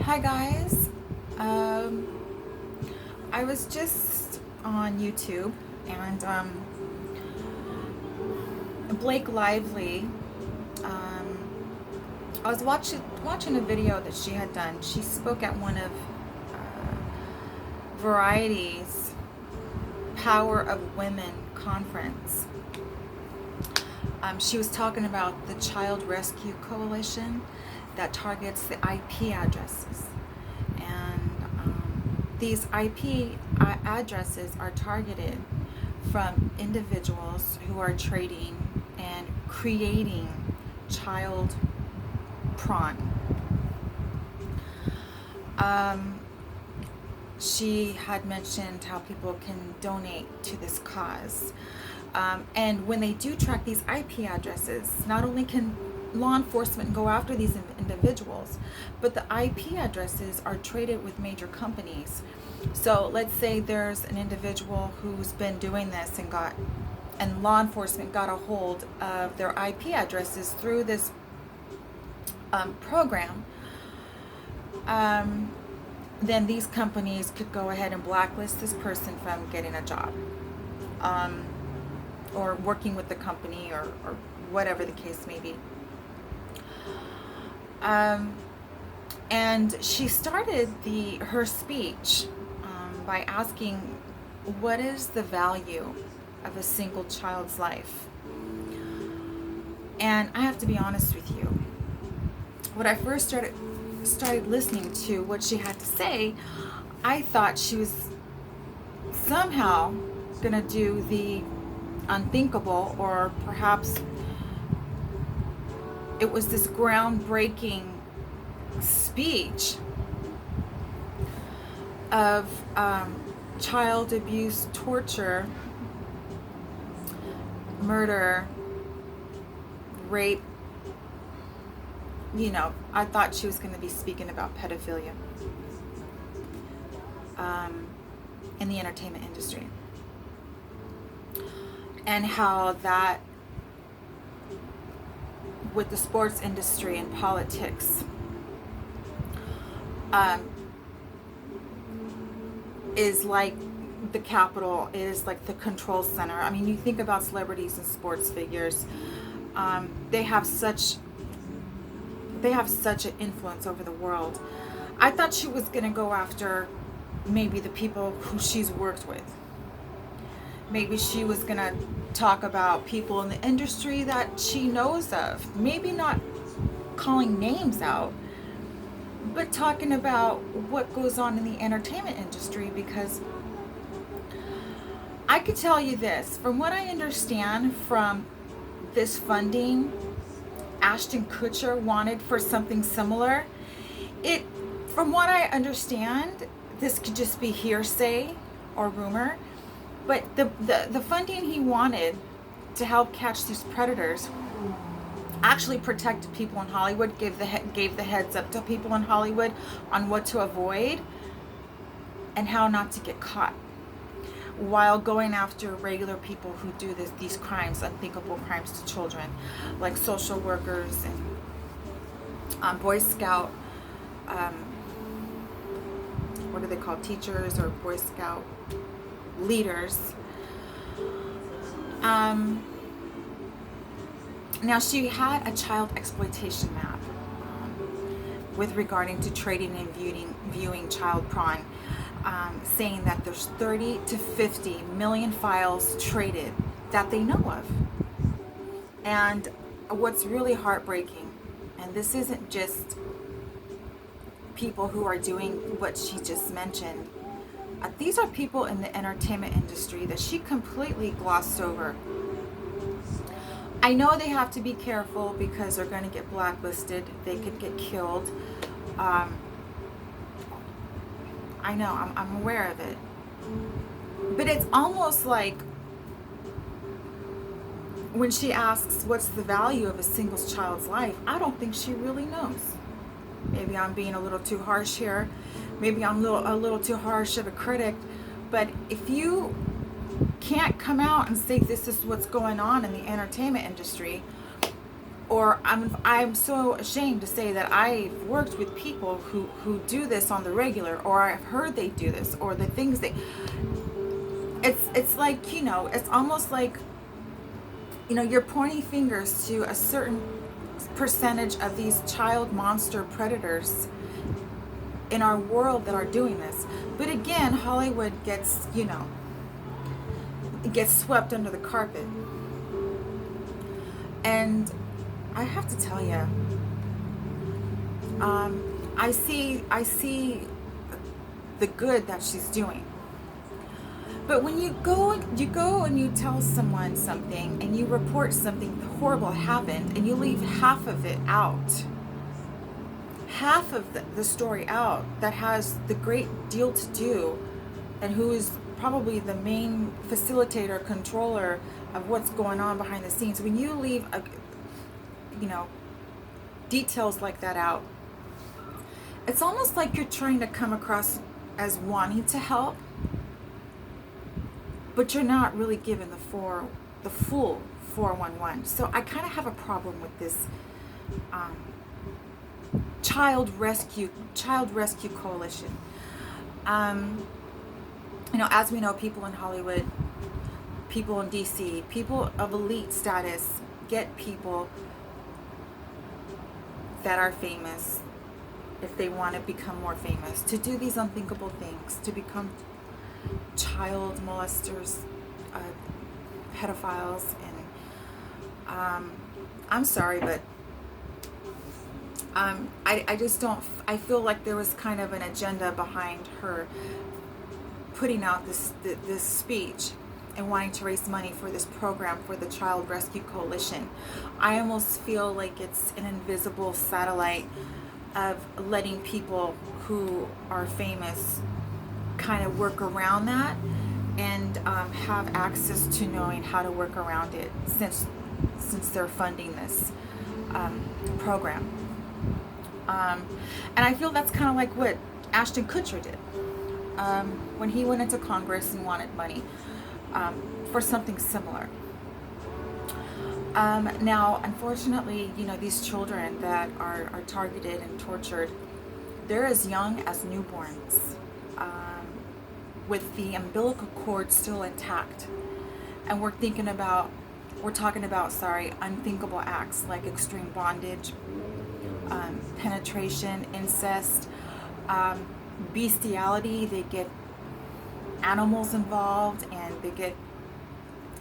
Hi guys. Um, I was just on YouTube and Blake Lively. Um, I was watching a video that she had done. She spoke at one of Variety's Power of Women conference. She was talking about the Child Rescue Coalition that targets the IP addresses. And these IP addresses are targeted from individuals who are trading and creating child prawn. She had mentioned how people can donate to this cause. And when they do track these IP addresses, not only can law enforcement go after these individuals, but the IP addresses are traded with major companies. So let's say there's an individual who's been doing this and law enforcement got a hold of their IP addresses through this program. Then these companies could go ahead and blacklist this person from getting a job, or working with the company, or whatever the case may be. And she started her speech by asking, what is the value of a single child's life? And I have to be honest with you. When I first started listening to what she had to say, I thought she was somehow gonna do the unthinkable, or perhaps it was this groundbreaking speech of child abuse, torture, murder, rape. I thought she was going to be speaking about pedophilia in the entertainment industry, and how that with the sports industry and politics is like the capital, is like the control center. I mean, you think about celebrities and sports figures, they have such an influence over the world. I thought she was going to go after maybe the people who she's worked with. Maybe she was going to talk about people in the industry that she knows of. Maybe not calling names out, but talking about what goes on in the entertainment industry. Because I could tell you this, from what I understand from this funding Ashton Kutcher wanted for something similar, from what I understand, this could just be hearsay or rumor, but the funding he wanted to help catch these predators actually protected people in Hollywood, gave the heads up to people in Hollywood on what to avoid and how not to get caught, while going after regular people who do these crimes, unthinkable crimes to children, like social workers and Boy Scout, what are they called, teachers or Boy Scout leaders. Now, she had a child exploitation map with regarding to trading and viewing child porn, saying that there's 30 to 50 million files traded that they know of. And what's really heartbreaking, and this isn't just people who are doing what she just mentioned, these are people in the entertainment industry that she completely glossed over. I know they have to be careful because they're going to get blacklisted. They could get killed. I know, I'm aware of it. But it's almost like when she asks what's the value of a single child's life, I don't think she really knows. Maybe I'm being a little too harsh here. Maybe I'm a little too harsh of a critic. But if you can't come out and say this is what's going on in the entertainment industry, or I'm so ashamed to say that I've worked with people who do this on the regular, or I've heard they do this, or the things they, it's like, it's almost like, you're pointing fingers to a certain percentage of these child monster predators in our world that are doing this. But again, Hollywood gets, it gets swept under the carpet. And I have to tell you, I see the good that she's doing. But when you go and you tell someone something, and you report something horrible happened, and you leave half of it out, half of the story out, that has the great deal to do, and who is probably the main facilitator, controller of what's going on behind the scenes, when you leave details like that out, it's almost like you're trying to come across as wanting to help, but you're not really given the full 411. So I kind of have a problem with this child rescue coalition. As we know, people in Hollywood, people in DC, people of elite status get people that are famous, if they want to become more famous, to do these unthinkable things, to become child molesters, pedophiles. And I'm sorry, but I just don't, I feel like there was kind of an agenda behind her putting out this speech and wanting to raise money for this program for the Child Rescue Coalition. I almost feel like it's an invisible satellite of letting people who are famous kind of work around that, and have access to knowing how to work around it, since they're funding this program. And I feel that's kind of like what Ashton Kutcher did when he went into Congress and wanted money for something similar. Now, unfortunately, these children that are targeted and tortured, they're as young as newborns, with the umbilical cord still intact. And we're talking about unthinkable acts like extreme bondage, penetration, incest, bestiality. They get animals involved, and they get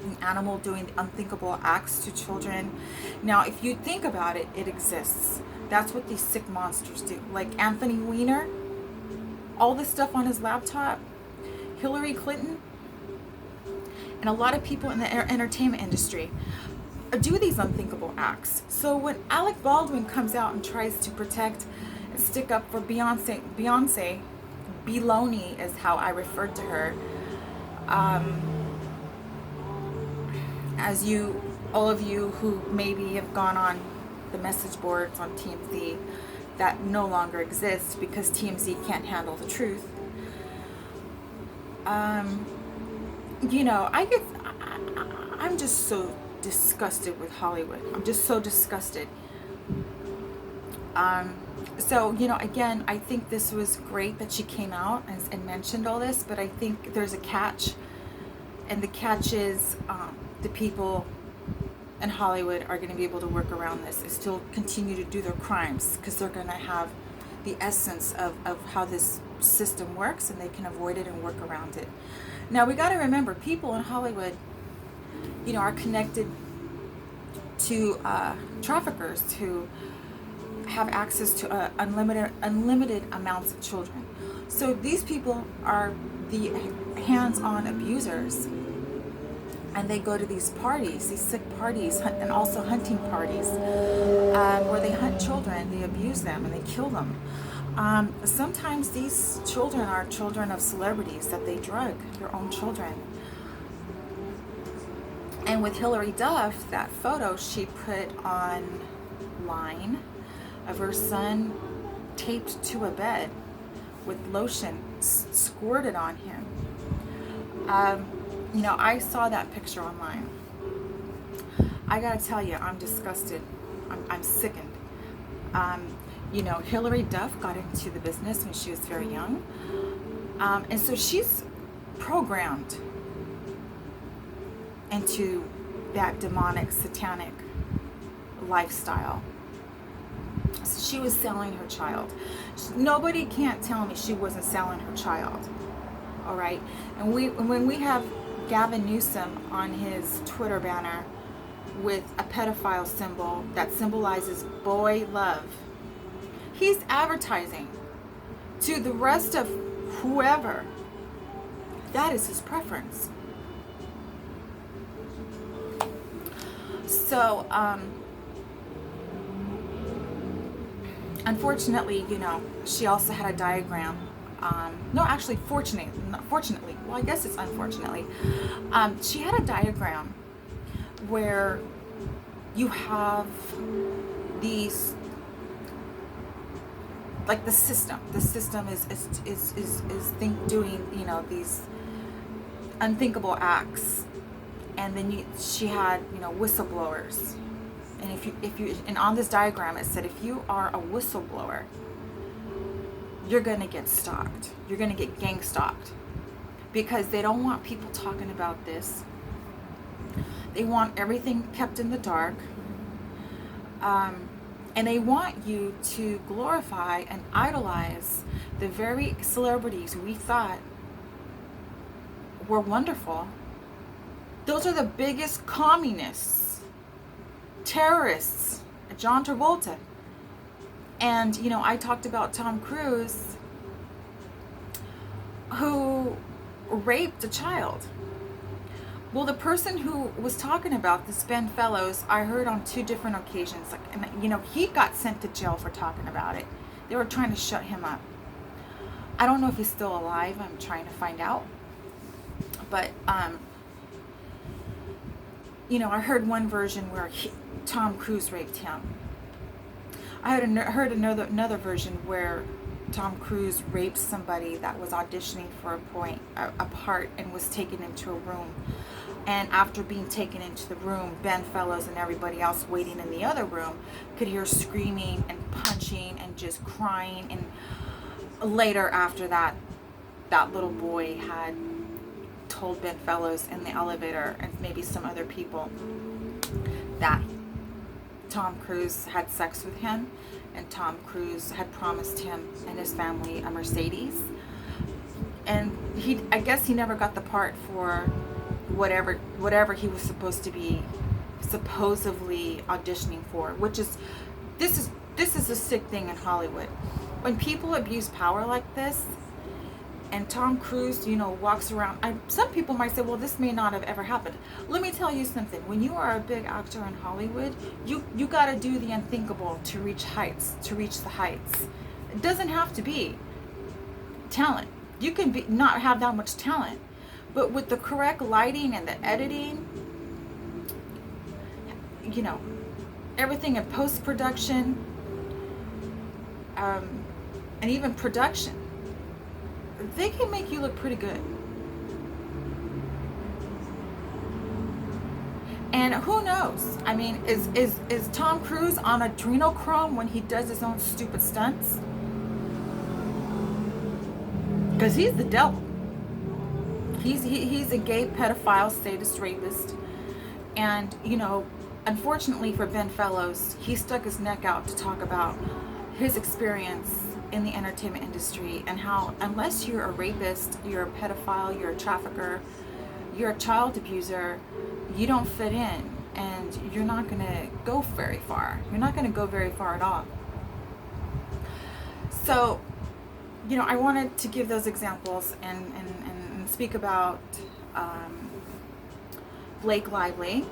an animal doing unthinkable acts to children. Now, if you think about it, it exists. That's what these sick monsters do. Like Anthony Weiner, all this stuff on his laptop, Hillary Clinton, and a lot of people in the entertainment industry do these unthinkable acts. So when Alec Baldwin comes out and tries to protect and stick up for Beyonce, Beloni is how I referred to her, as all of you who maybe have gone on the message boards on TMZ that no longer exist because TMZ can't handle the truth. I'm just so disgusted with Hollywood. I'm just so disgusted. So, again, I think this was great that she came out and mentioned all this, but I think there's a catch. And the catch is the people in Hollywood are going to be able to work around this and still continue to do their crimes, because they're going to have the essence of how this system works, and they can avoid it and work around it. Now, we got to remember, people in Hollywood, are connected to traffickers who have access to unlimited amounts of children. So these people are the hands-on abusers, and they go to these parties, these sick parties, and also hunting parties, where they hunt children, they abuse them, and they kill them. Sometimes these children are children of celebrities that they drug, their own children. And with Hilary Duff, that photo she put online of her son taped to a bed with lotion squirted on him. I saw that picture online. I gotta tell you, I'm disgusted. I'm sickened. You know, Hillary Duff got into the business when she was very young. And so she's programmed into that demonic, satanic lifestyle. So she was selling her child. Nobody can't tell me she wasn't selling her child. All right. And when we have Gavin Newsom on his Twitter banner with a pedophile symbol that symbolizes boy love, he's advertising to the rest of whoever that is his preference. So, unfortunately, you know, she also had a diagram. No, actually, fortunately, well, I guess it's unfortunately. She had a diagram where you have these, like the system. The system is doing, you know, these unthinkable acts, and then she had, you know, whistleblowers. And and on this diagram it said, if you are a whistleblower, you're gonna get stalked. You're gonna get gang stalked, because they don't want people talking about this. They want everything kept in the dark, and they want you to glorify and idolize the very celebrities we thought were wonderful. Those are the biggest communists, terrorists, John Travolta. And, you know, I talked about Tom Cruise, who raped a child. Well, the person who was talking about this, Ben Fellows, I heard on 2 different occasions, like, and, you know, he got sent to jail for talking about it. They were trying to shut him up. I don't know if he's still alive. I'm trying to find out. But, you know, I heard one version where Tom Cruise raped him. I heard another version where Tom Cruise raped somebody that was auditioning for a part and was taken into a room. And after being taken into the room, Ben Fellows and everybody else waiting in the other room could hear screaming and punching and just crying. And later after that, that little boy had told Ben Fellows in the elevator and maybe some other people that Tom Cruise had sex with him, and Tom Cruise had promised him and his family a Mercedes. And I guess he never got the part for whatever he was supposed to be supposedly auditioning for, which is this is a sick thing in Hollywood. When people abuse power like this, and Tom Cruise, you know, walks around. Some people might say, well, this may not have ever happened. Let me tell you something. When you are a big actor in Hollywood, you got to do the unthinkable to reach the heights. It doesn't have to be talent. You can not have that much talent, but with the correct lighting and the editing, you know, everything in post-production, and even production, they can make you look pretty good. And who knows? I mean, is Tom Cruise on adrenochrome when he does his own stupid stunts? Because he's the devil. He's a gay pedophile, sadist, rapist. And, you know, unfortunately for Ben Fellows, he stuck his neck out to talk about his experience in the entertainment industry, and how unless you're a rapist, you're a pedophile, you're a trafficker, you're a child abuser, you don't fit in, and you're not going to go very far. You're not going to go very far at all. So, you know, I wanted to give those examples and speak about Blake Lively.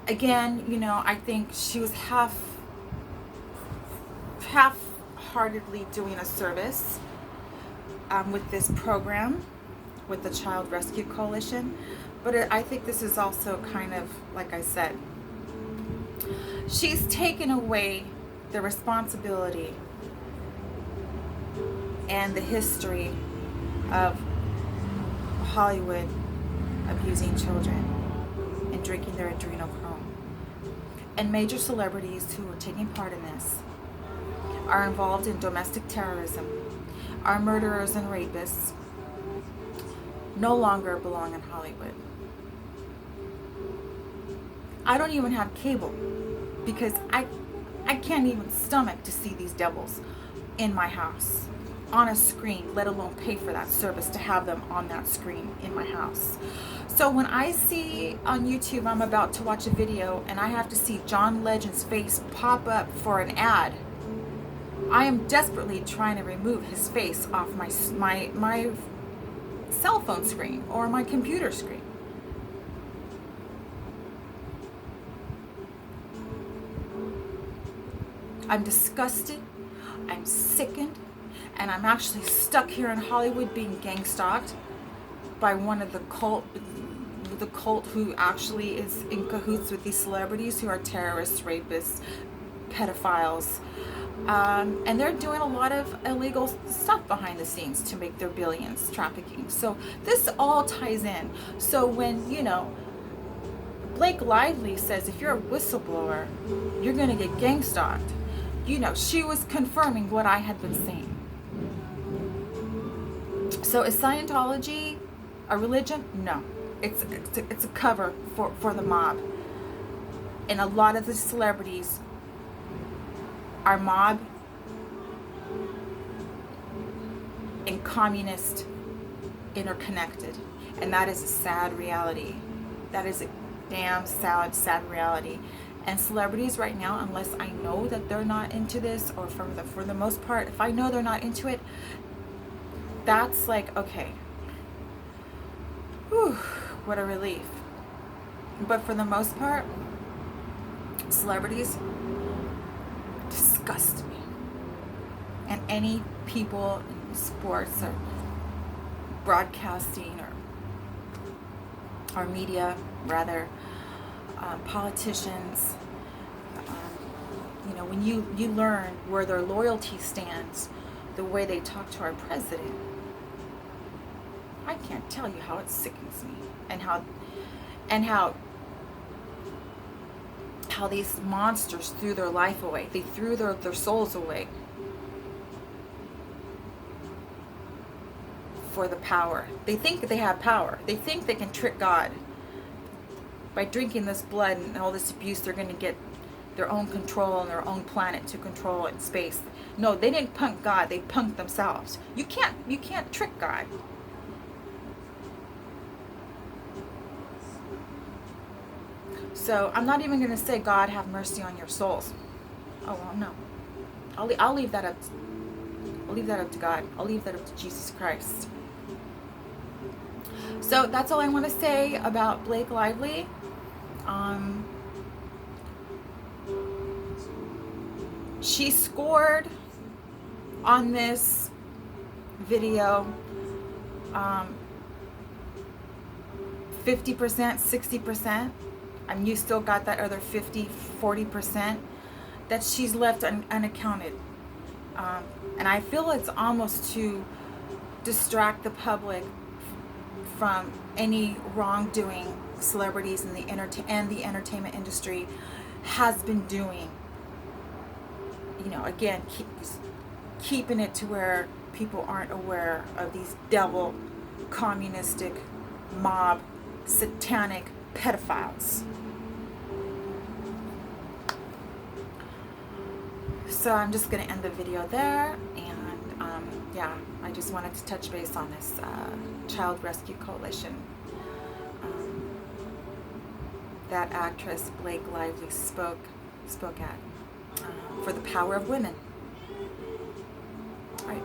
Again, you know, I think she was half-heartedly doing a service with this program with the Child Rescue Coalition, but I think this is also kind of, like I said, she's taken away the responsibility and the history of Hollywood abusing children and drinking their adrenochrome. and major celebrities who are taking part in this are involved in domestic terrorism, are murderers and rapists, no longer belong in Hollywood. I don't even have cable because I can't even stomach to see these devils in my house on a screen, let alone pay for that service to have them on that screen in my house. So when I see on YouTube, I'm about to watch a video and I have to see John Legend's face pop up for an ad, I am desperately trying to remove his face off my cell phone screen or my computer screen. I'm disgusted, I'm sickened, and I'm actually stuck here in Hollywood being gang stalked by one of the cult who actually is in cahoots with these celebrities who are terrorists, rapists, pedophiles, and they're doing a lot of illegal stuff behind the scenes to make their billions, trafficking. So this all ties in. So when, you know, Blake Lively says if you're a whistleblower, you're going to get gang stalked, you know, she was confirming what I had been saying. So is Scientology a religion? No. It's a cover for the mob. And a lot of the celebrities are mob and communist interconnected. And that is a sad reality. That is a damn sad reality. And celebrities right now, unless I know that they're not into this, or for the most part, if I know they're not into it, that's like, okay, whew, what a relief. But for the most part, celebrities disgust me. And any people in sports or broadcasting or media, rather, politicians, you know, when you learn where their loyalty stands, the way they talk to our president, I can't tell you how it sickens me, and how these monsters threw their life away. They threw their souls away for the power. They think that they have power. They think they can trick God. By drinking this blood and all this abuse, they're going to get their own control and their own planet to control in space. No, they didn't punk God. They punked themselves. You can't trick God. So I'm not even going to say, God, have mercy on your souls. Oh well, no. I'll leave that up. I'll leave that up to God. I'll leave that up to Jesus Christ. So that's all I want to say about Blake Lively. She scored on this video 50%, 60%. You still got that other 50, 40% that she's left unaccounted. And I feel it's almost to distract the public from any wrongdoing celebrities in the entertainment industry has been doing. You know, again, keeping it to where people aren't aware of these devil, communistic, mob, satanic pedophiles. So I'm just going to end the video there, and yeah, I just wanted to touch base on this Child Rescue Coalition that actress Blake Lively spoke at for the power of women. All right.